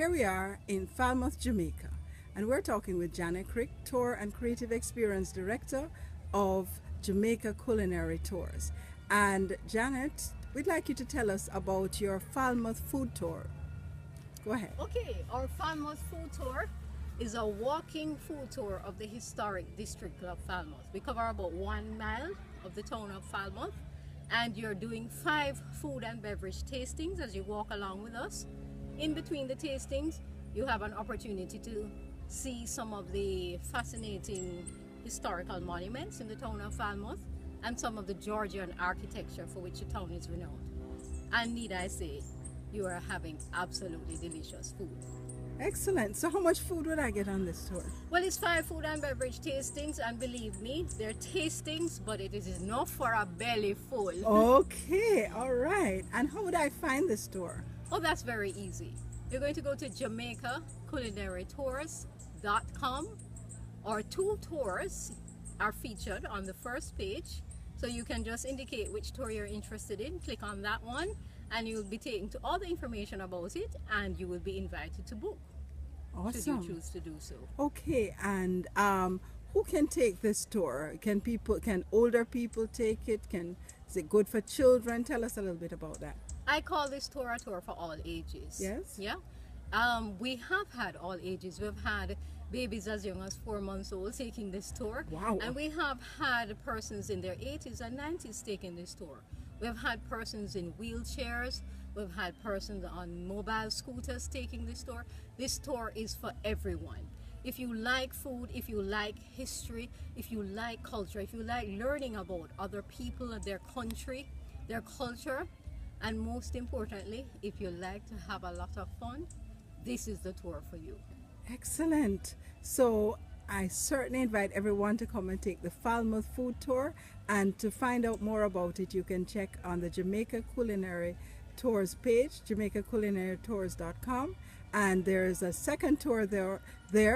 Here we are in Falmouth, Jamaica, and we're talking with Janet Crick, Tour and Creative Experience Director of Jamaica Culinary Tours. And Janet, we'd like you to tell us about your Falmouth food tour. Go ahead. Okay, our Falmouth food tour is a walking food tour of the historic district of Falmouth. We cover about 1 mile of the town of Falmouth, and you're doing 5 food and beverage tastings as you walk along with us. In between the tastings, you have an opportunity to see some of the fascinating historical monuments in the town of Falmouth and some of the Georgian architecture for which the town is renowned. And need I say, you are having absolutely delicious food. Excellent. So how much food would I get on this tour? Well, it's 5 food and beverage tastings, and believe me, they're tastings, but it is enough for a belly full. Okay, all right. And how would I find this tour? Oh, that's very easy. You're going to go to JamaicaCulinary.tours.com. Our 2 tours are featured on the first page, so you can just indicate which tour you're interested in, click on that one, and you'll be taken to all the information about it, and you will be invited to book. Awesome. Should you choose to do so. Okay, and who can take this tour? Can older people take it? Is it good for children? Tell us a little bit about that. I call this tour a tour for all ages. Yes. Yeah. We have had all ages. We've had babies as young as 4 months old taking this tour. Wow. And we have had persons in their 80s and 90s taking this tour. We've had persons in wheelchairs. We've had persons on mobile scooters taking this tour. This tour is for everyone. If you like food, if you like history, if you like culture, if you like learning about other people and their country, their culture, and most importantly, if you like to have a lot of fun, this is the tour for you. Excellent. So I certainly invite everyone to come and take the Falmouth food tour, and to find out more about it you can check on the Jamaica Culinary Tours page, JamaicaCulinary.tours.com, and there's a second tour there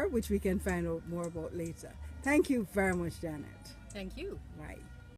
which we can find out more about later. Thank you very much, Janet. Thank you. Right.